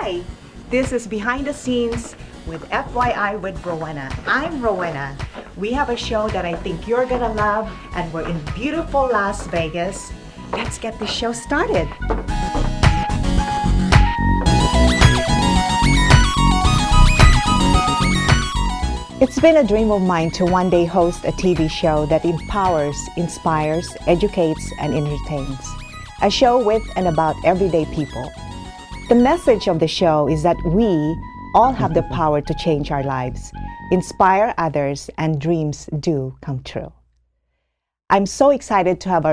Hi, this is Behind the Scenes with FYI with Rowena. I'm Rowena. We have a show that I think you're gonna love, and we're in beautiful Las Vegas. Let's get the show started. It's been a dream of mine to one day host a TV show that empowers, inspires, educates, and entertains. A show with and about everyday people. The message of the show is that we all have the power to change our lives, inspire others, and dreams do come true. I'm so excited to have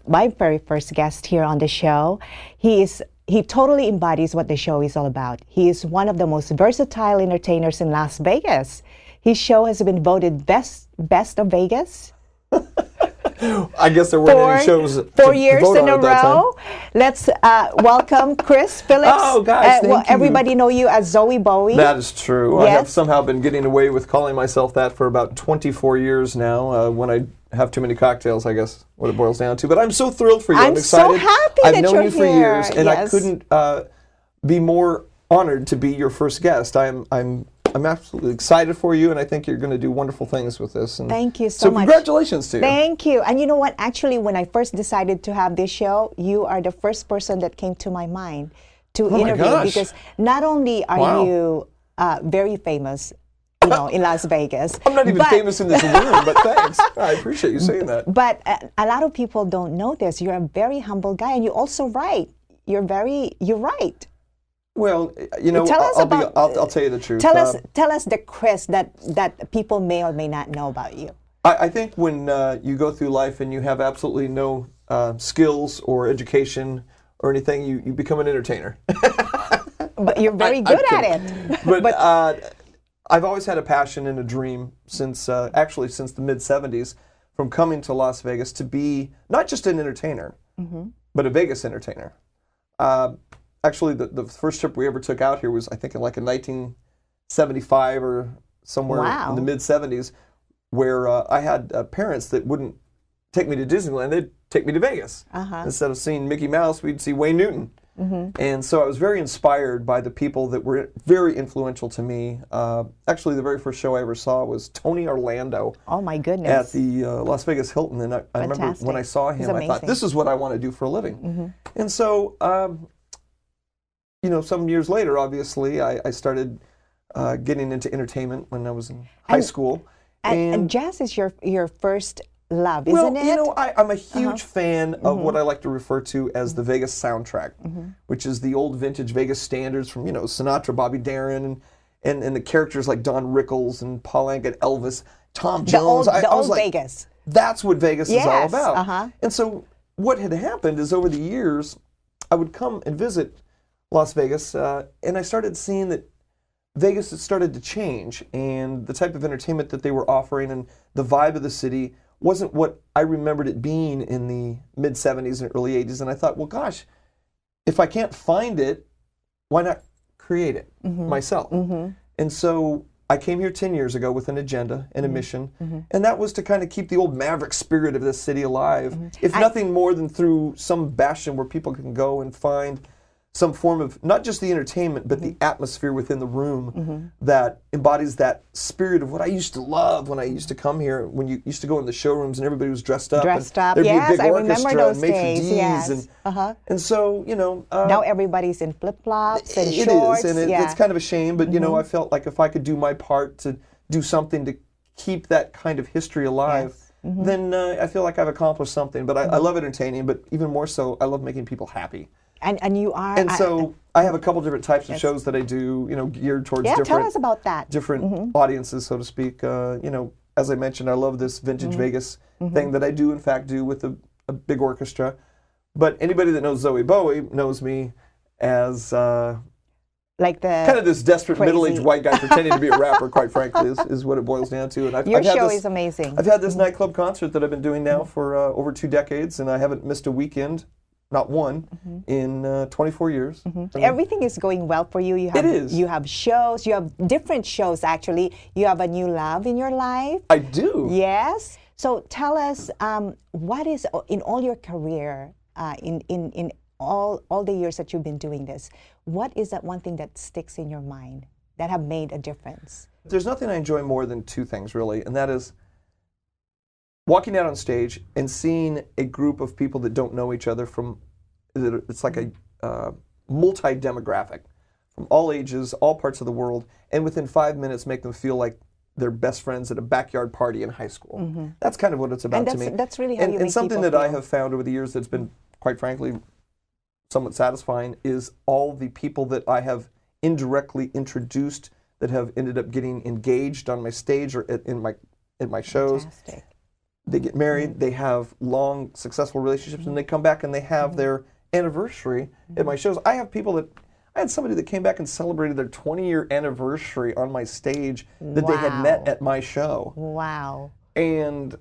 my very first guest here on the show. He totally embodies what the show is all about. He is one of the most versatile entertainers in Las Vegas. His show has been voted best of Vegas. I guess there weren't any shows 4 years in a row. Let's welcome Chris Phillips. Oh, guys, thank you. Everybody know you as Zoe Bowie. That is true. Yes. I have somehow been getting away with calling myself that for about 24 years now. When I have too many cocktails, I guess what it boils down to. But I'm so thrilled for you. I'm excited. So happy I've that known you're you for here. years, and yes. I couldn't be more honored to be your first guest. I'm absolutely excited for you, and I think you're going to do wonderful things with this. And thank you so much. Congratulations to you. Thank you. And you know what? Actually, when I first decided to have this show, you are the first person that came to my mind to interview, because not only are you very famous, in Las Vegas. I'm not even famous in this room, but thanks. I appreciate you saying that. But a lot of people don't know this. You're a very humble guy, and you also write. You're right. Well, I'll tell you the truth. Tell us the Chris that people may or may not know about you. I think when you go through life and you have absolutely no skills or education or anything, you become an entertainer. But you're very good at it. But I've always had a passion and a dream since the mid-'70s, from coming to Las Vegas to be not just an entertainer, but a Vegas entertainer. Actually, the first trip we ever took out here was, I think, in 1975 or somewhere in the mid-'70s, where I had parents that wouldn't take me to Disneyland. They'd take me to Vegas. Instead of seeing Mickey Mouse, we'd see Wayne Newton. And so I was very inspired by the people that were very influential to me. Actually, the very first show I ever saw was Tony Orlando. Oh, my goodness. At the Las Vegas Hilton. And I remember when I saw him, I thought, this is what I want to do for a living. And so... some years later, obviously, I started getting into entertainment when I was in high school. And jazz is your first love, isn't it? I'm a huge fan of what I like to refer to as the Vegas soundtrack, which is the old vintage Vegas standards from, Sinatra, Bobby Darin, and the characters like Don Rickles and Paul Anka, Elvis, Tom Jones. The old Vegas. That's what Vegas is all about. And so what had happened is, over the years, I would come and visit Las Vegas, and I started seeing that Vegas had started to change, and the type of entertainment that they were offering and the vibe of the city wasn't what I remembered it being in the mid-'70s and early '80s. And I thought, well, gosh, if I can't find it, why not create it myself? And so I came here 10 years ago with an agenda and a mission, and that was to kind of keep the old maverick spirit of this city alive, if nothing more than through some bastion where people can go and find some form of, not just the entertainment, but the atmosphere within the room that embodies that spirit of what I used to love when I used to come here, when you used to go in the showrooms and everybody was dressed up. There'd be a big I remember those and days, yes. And so, now everybody's in flip-flops and shorts. It is, and it's kind of a shame, but, I felt like if I could do my part to do something to keep that kind of history alive, then I feel like I've accomplished something. But I love entertaining, but even more so, I love making people happy. And you are. And so I have a couple different types of shows that I do, geared towards different. Tell us about that. Different audiences, so to speak. As I mentioned, I love this vintage Vegas thing that I do, in fact, do with a big orchestra. But anybody that knows Zoe Bowie knows me as like the kind of this desperate middle-aged white guy pretending to be a rapper. Quite frankly, is what it boils down to. And Your show is amazing. I've had this nightclub concert that I've been doing now for over 2 decades, and I haven't missed a weekend. Not one, in 24 years. Everything is going well for you. It is. You have shows. You have different shows, actually. You have a new love in your life. I do. Yes. So tell us, what is, in all your career, in all the years that you've been doing this, what is that one thing that sticks in your mind that have made a difference? There's nothing I enjoy more than two things, really, and that is walking out on stage and seeing a group of people that don't know each other it's like a multi-demographic from all ages, all parts of the world, and within 5 minutes make them feel like they're best friends at a backyard party in high school. Mm-hmm. That's kind of what it's about to me. That's really how you make And something people that feel. I have found over the years that's been, quite frankly, somewhat satisfying is all the people that I have indirectly introduced that have ended up getting engaged on my stage or in my shows. Fantastic. They get married, they have long, successful relationships, and they come back and they have their anniversary at my shows. I had somebody that came back and celebrated their 20-year anniversary on my stage that they had met at my show. Wow. And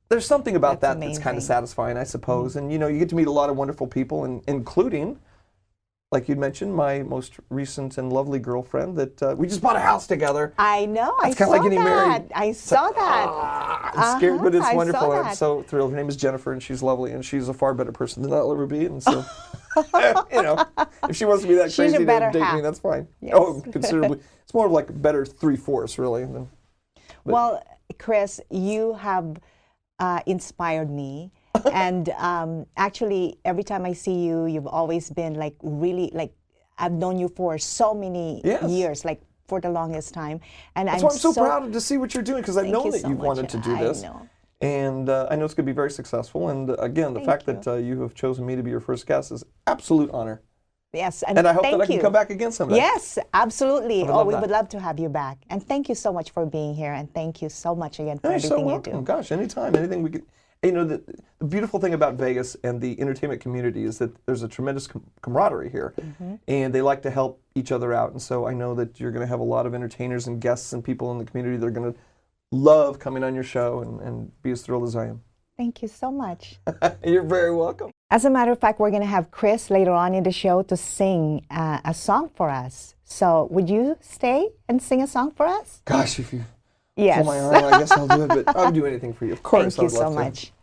there's something about That's that's kind amazing. of satisfying, I suppose. And you get to meet a lot of wonderful people, and including, like you'd mentioned, my most recent and lovely girlfriend that we just bought a house together. I know. It's kind of like getting married. I saw that. I'm scared, but it's I wonderful. saw I'm that. so thrilled. Her name is Jennifer, and she's lovely, and she's a far better person than I'll ever be. And so, if she wants to be that She's crazy a to better date half. me, that's fine. Yes. Oh, considerably. It's more of like a better 3/4, really. Well, Chris, you have inspired me. And actually, every time I see you, you've always been like really, like, I've known you for so many years, like for the longest time. And That's why I'm so proud to see what you're doing, because I've known that you've wanted to do this. I know. And I know it's going to be very successful. And again, the fact that you have chosen me to be your first guest is absolute honor. Yes, and I hope that I can come back again someday. Yes, absolutely. Oh, we would love to have you back. And thank you so much for being here. And thank you so much again for everything so welcome. you do. Gosh, anytime, anything we could. The beautiful thing about Vegas and the entertainment community is that there's a tremendous camaraderie here, and they like to help each other out. And so I know that you're going to have a lot of entertainers and guests and people in the community that are going to love coming on your show and be as thrilled as I am. Thank you so much. You're very welcome. As a matter of fact, we're going to have Chris later on in the show to sing a song for us. So would you stay and sing a song for us? Gosh, if you Yes. pull my arm, I guess I'll do it, but I'll do anything for you. Of course, Thank you I'd so love to. much.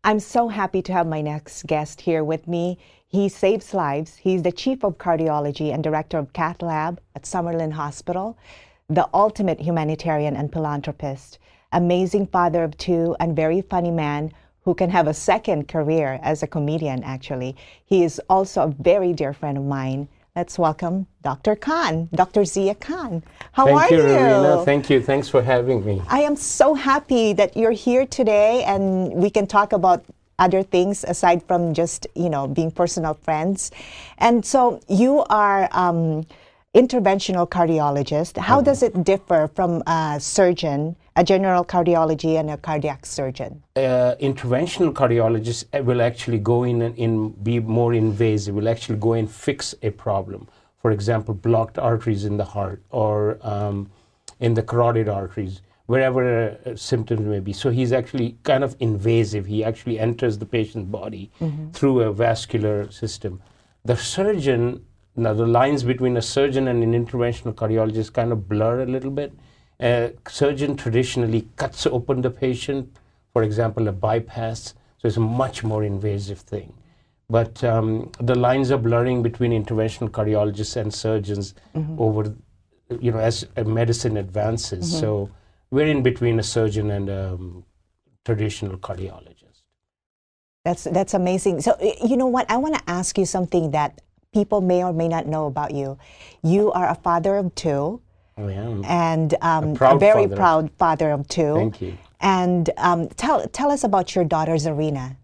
I'm so happy to have my next guest here with me. He saves lives. He's the Chief of Cardiology and Director of Cath Lab at Summerlin Hospital, the ultimate humanitarian and philanthropist, amazing father of two, and very funny man who can have a second career as a comedian, actually. He is also a very dear friend of mine. Let's welcome Dr. Khan, Dr. Zia Khan. How are you? Thank you, Rowena. Thank you. Thanks for having me. I am so happy that you're here today and we can talk about other things aside from just, being personal friends. And so you are interventional cardiologist. How does it differ from a surgeon, a general cardiology and a cardiac surgeon? Interventional cardiologists will actually go in and be more invasive, will actually go and fix a problem. For example, blocked arteries in the heart or in the carotid arteries, wherever symptoms may be. So he's actually kind of invasive. He actually enters the patient's body through a vascular system. The surgeon, now the lines between a surgeon and an interventional cardiologist kind of blur a little bit. A surgeon traditionally cuts open the patient, for example, a bypass, so it's a much more invasive thing. But the lines are blurring between interventional cardiologists and surgeons over, as medicine advances. So we're in between a surgeon and a traditional cardiologist. That's amazing. So you know what? I want to ask you something that people may or may not know about you. You are a father of two. I am. And a very proud father of two. Thank you. And tell us about your daughter, Zarina.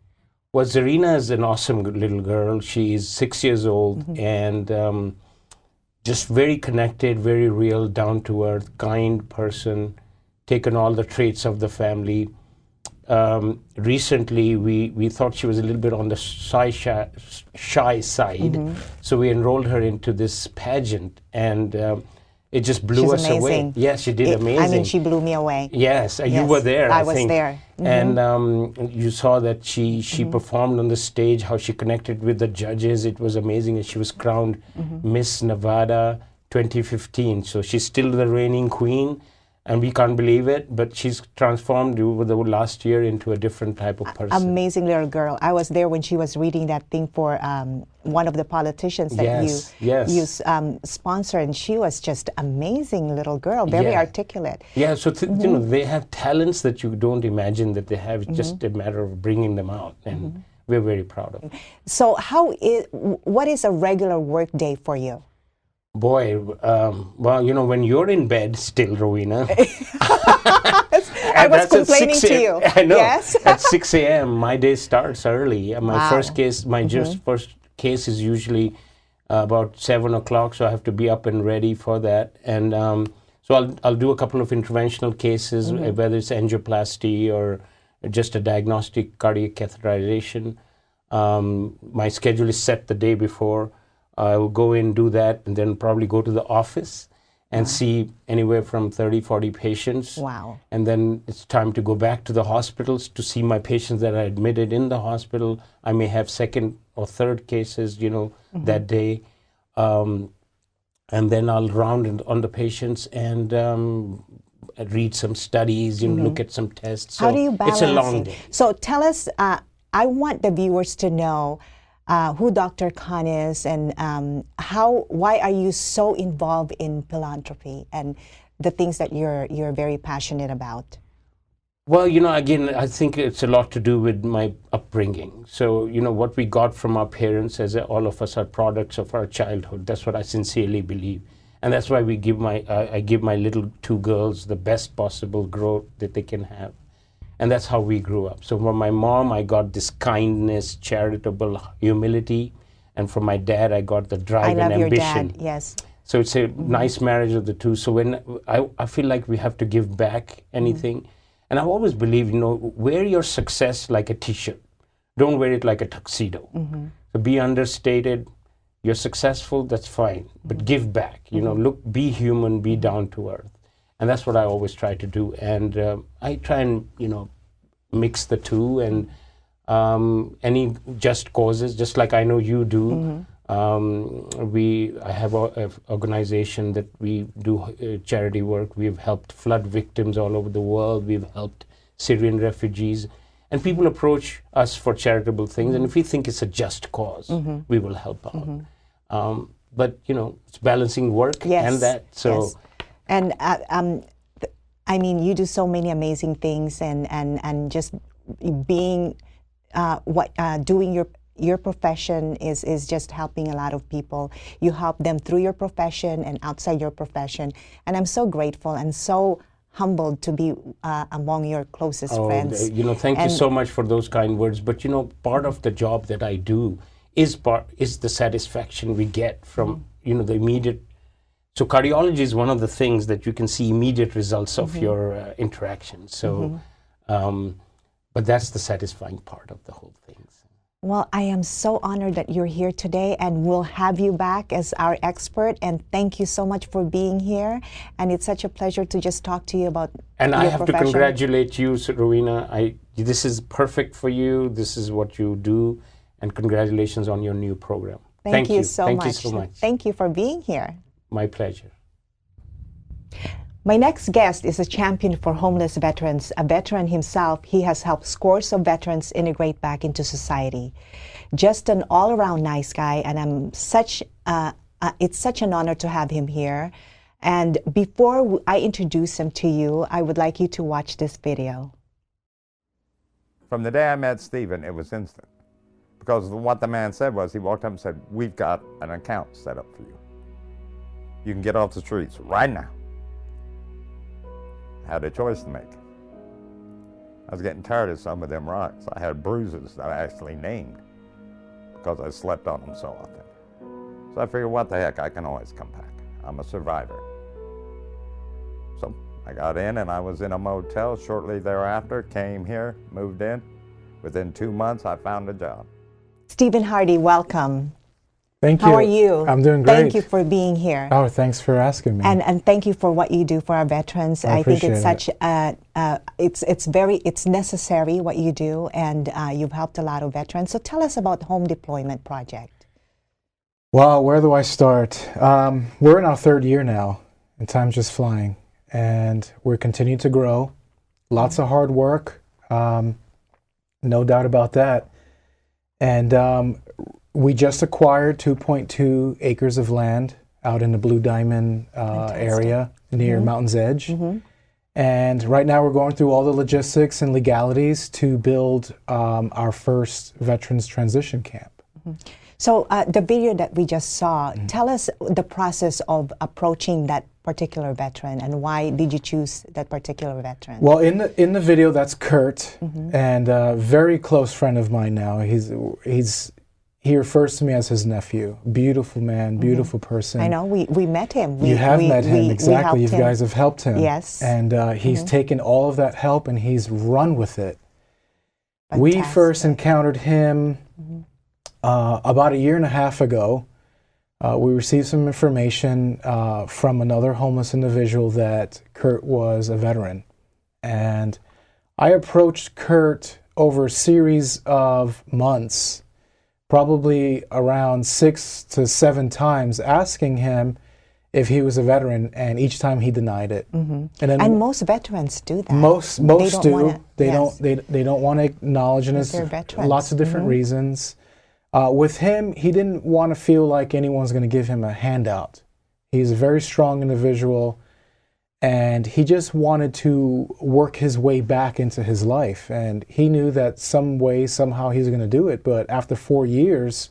Well, Zarina is an awesome little girl. She is 6 years old and just very connected, very real, down to earth, kind person, taken all the traits of the family. Recently, we thought she was a little bit on the shy side, so we enrolled her into this pageant, and it just blew us away. Yes, she did amazing. I mean, she blew me away. Yes, you were there, I think. I was there. And you saw that she performed on the stage, how she connected with the judges. It was amazing, and she was crowned Miss Nevada 2015. So she's still the reigning queen. And we can't believe it, but she's transformed over the last year into a different type of person. Amazing little girl. I was there when she was reading that thing for one of the politicians that you sponsor, and she was just amazing little girl, very articulate. Yeah, so you know, they have talents that you don't imagine that they have. It's just a matter of bringing them out, and we're very proud of them. So what is a regular work day for you? Boy, well, you know, when you're in bed still, Rowena. I was complaining to you. I know. Yes. At 6 a.m., my day starts early. My first case, first case is usually about 7 o'clock, so I have to be up and ready for that. And so I'll do a couple of interventional cases, whether it's angioplasty or just a diagnostic cardiac catheterization. My schedule is set the day before. I will go in, do that, and then probably go to the office and see anywhere from 30, 40 patients. Wow. And then it's time to go back to the hospitals to see my patients that are admitted in the hospital. I may have second or third cases, you know, that day. And then I'll round on the patients and read some studies, you know, look at some tests. So how do you balance it's a long day. So tell us, I want the viewers to know who Dr. Khan is, and why are you so involved in philanthropy and the things that you're very passionate about? Well, you know, again, I think it's a lot to do with my upbringing. So, you know, what we got from our parents, as all of us are products of our childhood. That's what I sincerely believe. And that's why I give my little two girls the best possible growth that they can have. And that's how we grew up. So from my mom, I got this kindness, charitable humility. And from my dad, I got the drive and ambition. I love your dad, yes. So it's a nice marriage of the two. So when I feel like we have to give back anything. And I've always believed, you know, wear your success like a t-shirt. Don't wear it like a tuxedo. So be understated. You're successful, that's fine. But give back. You know, be human, be down to earth. And that's what I always try to do. And I try and, you know, mix the two, and any just causes, just like I know you do. I have an organization that we do charity work. We've helped flood victims all over the world. We've helped Syrian refugees. And people approach us for charitable things. And if we think it's a just cause, we will help out. But, you know, it's balancing work and that. So. Yes. And I mean, you do so many amazing things, and just being doing your profession is just helping a lot of people. You help them through your profession and outside your profession, and I'm so grateful and so humbled to be among your closest friends. You know, thank you so much for those kind words. But you know, part of the job that I do is the satisfaction we get from you know the immediate. So cardiology is one of the things that you can see immediate results of your interactions. So, but that's the satisfying part of the whole thing. Well, I am so honored that you're here today, and we'll have you back as our expert. And thank you so much for being here. And it's such a pleasure to just talk to you about and your I have profession. to congratulate you, Rowena. This is perfect for you. This is what you do. And congratulations on your new program. Thank you so much. Thank you so much. Thank you for being here. My pleasure. My next guest is a champion for homeless veterans. A veteran himself, he has helped scores of veterans integrate back into society. Just an all-around nice guy, and it's such an honor to have him here. And before I introduce him to you, I would like you to watch this video. From the day I met Stephen, it was instant. Because what the man said was, he walked up and said, "We've got an account set up for you. You can get off the streets right now." I had a choice to make. I was getting tired of some of them rocks. I had bruises that I actually named because I slept on them so often. So I figured, what the heck, I can always come back. I'm a survivor. So I got in, and I was in a motel shortly thereafter, came here, moved in. Within 2 months, I found a job. Stephen Hardy, welcome. Thank you. How are you? I'm doing great. Thank you for being here. Oh, thanks for asking me. And thank you for what you do for our veterans. I think it's such it's necessary what you do, and you've helped a lot of veterans. So tell us about the Home Deployment Project. Well, where do I start? We're in our 3rd year now, and time's just flying. and we're continuing to grow. Lots of hard work, no doubt about that. And we just acquired 2.2 acres of land out in the Blue Diamond area near Mountain's Edge. And right now we're going through all the logistics and legalities to build our first Veterans Transition Camp. So the video that we just saw, tell us the process of approaching that particular veteran, and why did you choose that particular veteran? Well, in the video, that's Kurt, and a very close friend of mine now. He refers to me as his nephew. Beautiful man, beautiful person. I know, we met him. You have met him, exactly. You guys have helped him. Yes. And he's taken all of that help and he's run with it. Fantastic. We first encountered him about 1.5 years ago. We received some information from another homeless individual that Kurt was a veteran. And I approached Kurt over a series of months, probably around 6 to 7 times, asking him if he was a veteran, and each time he denied it. And most veterans do that. Most do. They don't want to acknowledge, and there's lots of different reasons. With him, he didn't want to feel like anyone's going to give him a handout. He's a very strong individual, and he just wanted to work his way back into his life. And he knew that some way, somehow, he was going to do it. But after 4 years,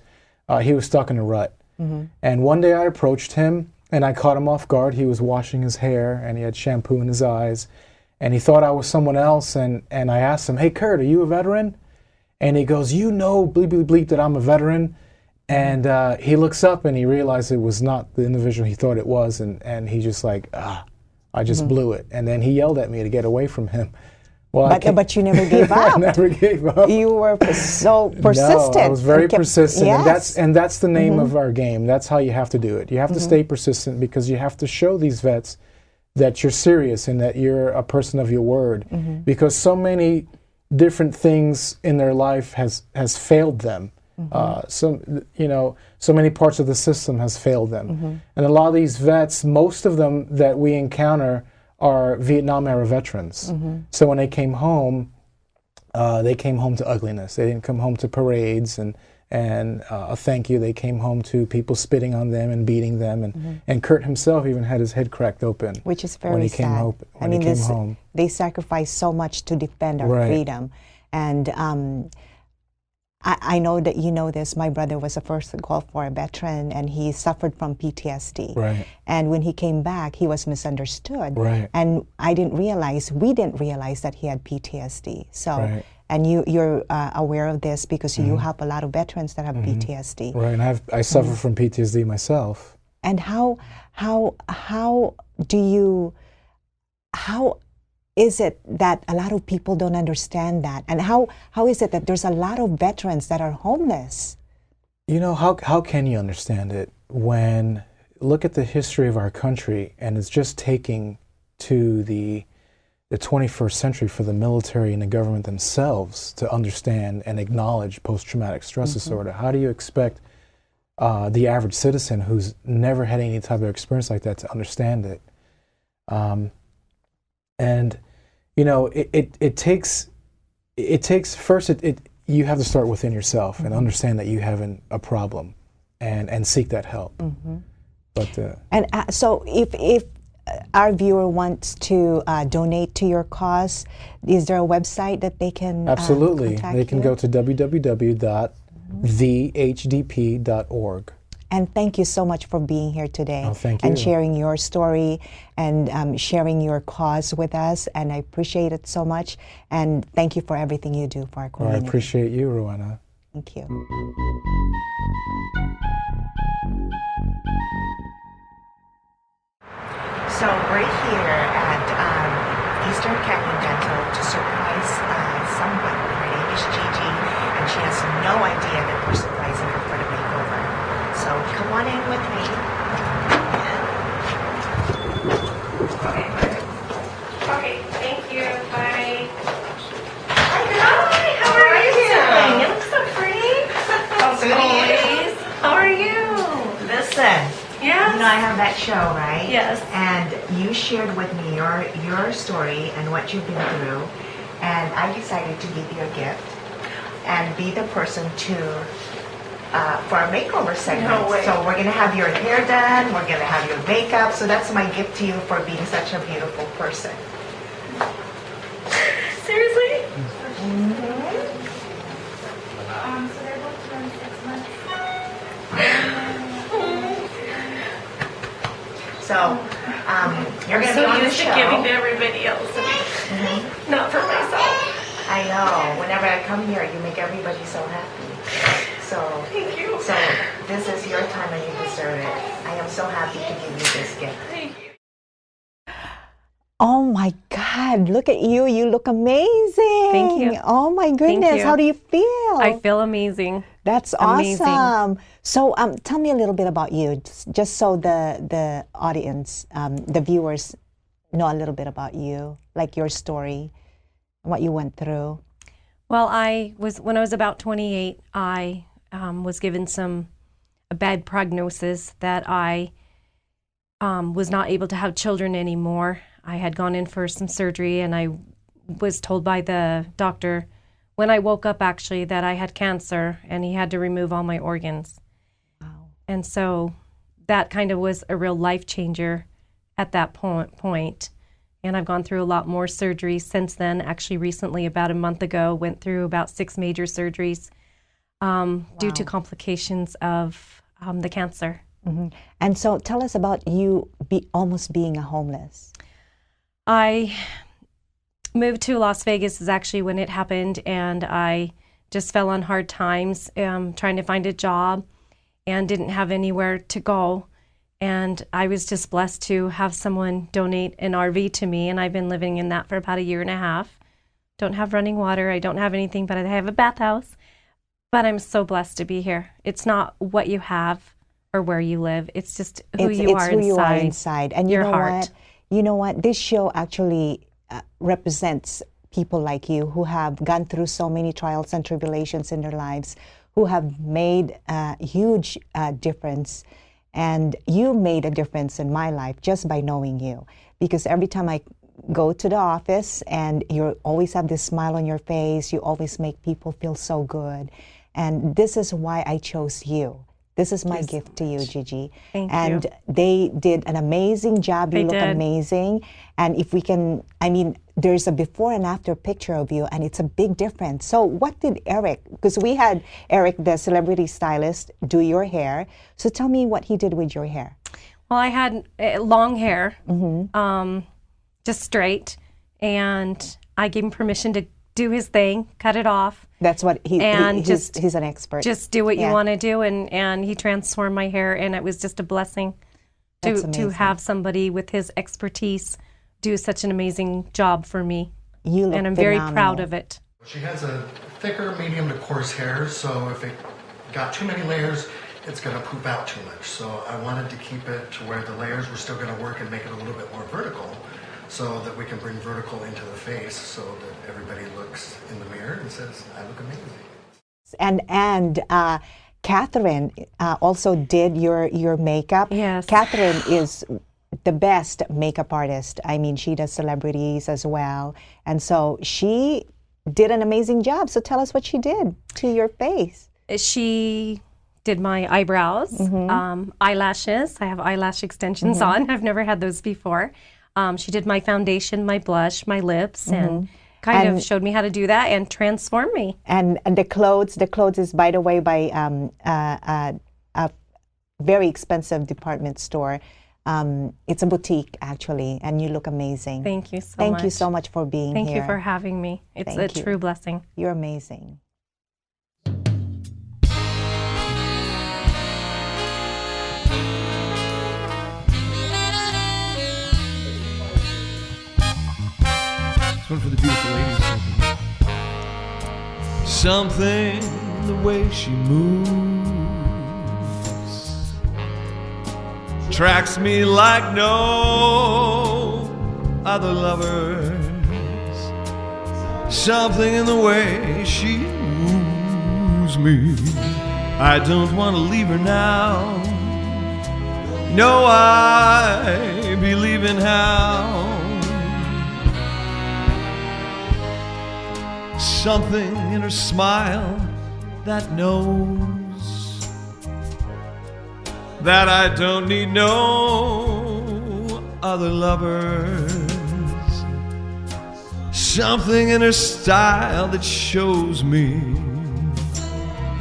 he was stuck in a rut. And one day I approached him, and I caught him off guard. He was washing his hair, and he had shampoo in his eyes. And he thought I was someone else, and I asked him, "Hey, Kurt, are you a veteran?" And he goes, "You know, bleep, bleep, bleep, that I'm a veteran." And he looks up and he realized it was not the individual he thought it was. And he just like, I just blew it. And then he yelled at me to get away from him. Well, but you never gave up. I never gave up. You were so persistent. No, I was very persistent. Yes. And that's the name of our game. That's how you have to do it. You have to stay persistent, because you have to show these vets that you're serious and that you're a person of your word. Because so many different things in their life has failed them. So many parts of the system has failed them. And a lot of these vets, most of them that we encounter are Vietnam era veterans. So when they came home to ugliness. They didn't come home to parades and a thank you. They came home to people spitting on them and beating them. And Kurt himself even had his head cracked open. Which is very sad. When he came home. They sacrificed so much to defend our freedom. And I know that you know this. My brother was a first Gulf War veteran, and he suffered from PTSD. Right. And when he came back, he was misunderstood. Right. And we didn't realize that he had PTSD. So, and you're aware of this because you help a lot of veterans that have PTSD. Right. And I suffer from PTSD myself. And how is it that a lot of people don't understand that? And how is it that there's a lot of veterans that are homeless? You know, how can you understand it when, look at the history of our country, and it's just taking to the 21st century for the military and the government themselves to understand and acknowledge post-traumatic stress disorder. How do you expect the average citizen who's never had any type of experience like that to understand it? And you know, it takes first, you have to start within yourself and understand that you have a problem and seek that help. But so if our viewer wants to donate to your cause, is there a website that they can absolutely contact they can you? go to www.thehdp.org. And thank you so much for being here today. Oh, thank you. And sharing your story and sharing your cause with us. And I appreciate it so much. And thank you for everything you do for our community. I appreciate you, Rowena. Thank you. So we're here at Eastern Canyon Dental to surprise someone. Her name is Gigi, and she has no idea that we're surprising her for the makeover. So come on in with me. Okay, thank you. Bye. Hi, how are you doing? You look so pretty. As always. How are you? Listen. Yes. You know I have that show, right? Yes. And you shared with me your story and what you've been through, and I decided to give you a gift and be the person to for our makeover segment. No way. So we're gonna have your hair done, we're gonna have your makeup. So that's my gift to you for being such a beautiful person. Seriously? Mm-hmm. So they're both around 6 months. So you're gonna be on the used to show. giving to everybody else, and not for myself. I know. Whenever I come here, you make everybody so happy. So Thank you. So this is your time and you deserve it. I am so happy to give you this gift. Thank you. Oh my God, look at you. You look amazing. Thank you. Oh my goodness. you. How do you feel? I feel amazing. That's amazing. awesome. So tell me a little bit about you, just so the audience, the viewers know a little bit about you, like your story, what you went through. Well, when I was about 28, I was given a bad prognosis that I was not able to have children anymore. I had gone in for some surgery, and I was told by the doctor when I woke up, actually, that I had cancer, and he had to remove all my organs. Wow. And so that kind of was a real life changer at that point. And I've gone through a lot more surgeries since then. Actually, recently, about a month ago, went through about 6 major surgeries due to complications of the cancer. Mm-hmm. And so tell us about you almost being a homeless. I moved to Las Vegas is actually when it happened, and I just fell on hard times trying to find a job and didn't have anywhere to go. And I was just blessed to have someone donate an RV to me, and I've been living in that for about 1.5 years. Don't have running water, I don't have anything, but I have a bathhouse. But I'm so blessed to be here. It's not what you have or where you live, it's just who you are inside. And your you know heart. what? You know what? This show actually represents people like you who have gone through so many trials and tribulations in their lives, who have made a huge difference. And you made a difference in my life just by knowing you. Because every time I go to the office and you always have this smile on your face, you always make people feel so good. And this is why I chose you. This is my gift to you, Gigi. Thank and you. They did an amazing job. You They look did. amazing. And if we can, I mean, there's a before and after picture of you, and it's a big difference. So what did Eric, because we had Eric, the celebrity stylist, do your hair. So tell me what he did with your hair. Well, I had long hair, Mm-hmm. just straight, and I gave him permission to do his thing, cut it off. That's what And he's an expert. Just do what you Yeah. want to do, and he transformed my hair, and it was just a blessing That's to amazing. have somebody with his expertise do such an amazing job for me. You look And I'm very phenomenal. proud of it. She has a thicker, medium to coarse hair, so if it got too many layers, it's going to poop out too much. So I wanted to keep it to where the layers were still going to work and make it a little bit more vertical, so that we can bring vertical into the face, so that everybody looks in the mirror and says, I look amazing. And Catherine also did your makeup. Yes. Catherine is the best makeup artist. I mean, she does celebrities as well. And so she did an amazing job. So tell us what she did to your face. She did my eyebrows, Mm-hmm. eyelashes. I have eyelash extensions on. I've never had those before. She did my foundation, my blush, my lips, and kind of showed me how to do that and transform me. And the clothes is, by the way, by a very expensive department store. It's a boutique, actually, and you look amazing. Thank you so much. Thank you so much for being Thank here. you for having me. It's Thank a you. true blessing. You're amazing. This one for the beautiful ladies. Something in the way she moves attracts me like no other lovers. Something in the way she moves me. I don't want to leave her now. No, I believe in how something in her smile that knows that I don't need no other lovers. Something in her style that shows me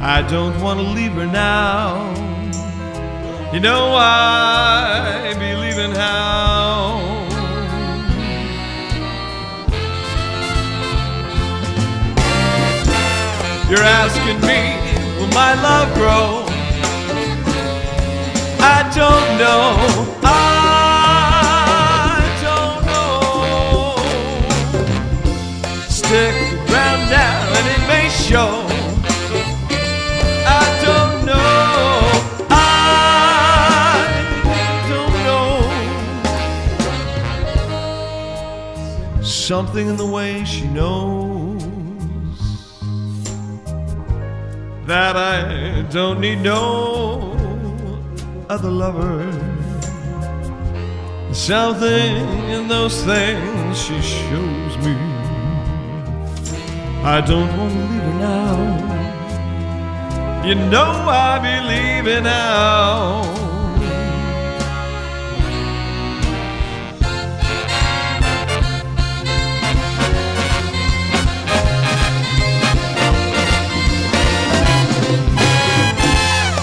I don't want to leave her now. You know I be leaving how. You're asking me, will my love grow? I don't know. I don't know. Stick around now and it may show. I don't know. I don't know. Something in the way she knows that I don't need no other lover. Something in those things she shows me I don't want to leave her now. You know I be leaving now.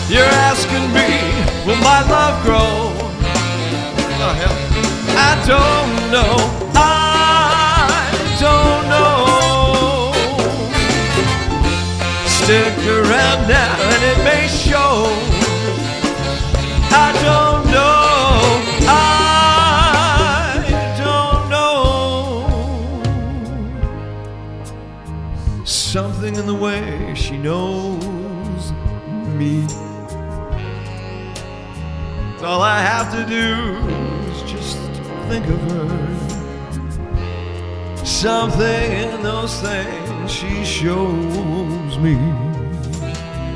You're asking me, will my love grow? Oh, hell. I don't know. I don't know. Stick around now and it may show. I don't know. I don't know. Something in the way she knows me. All I have to do is just think of her. Something in those things she shows me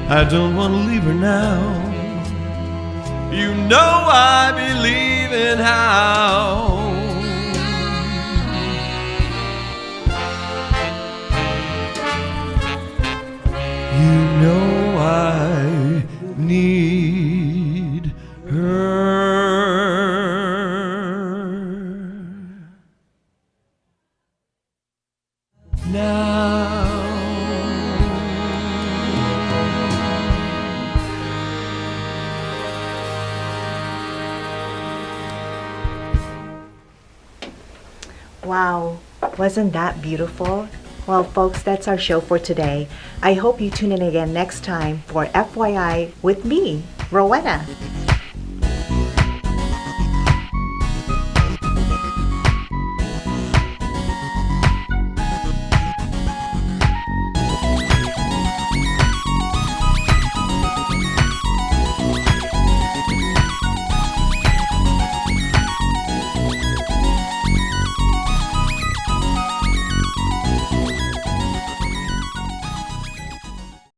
I don't want to leave her now. You know I be leaving how. You know I need her now. Wow, wasn't that beautiful? Well, folks, that's our show for today. I hope you tune in again next time for FYI with me, Rowena.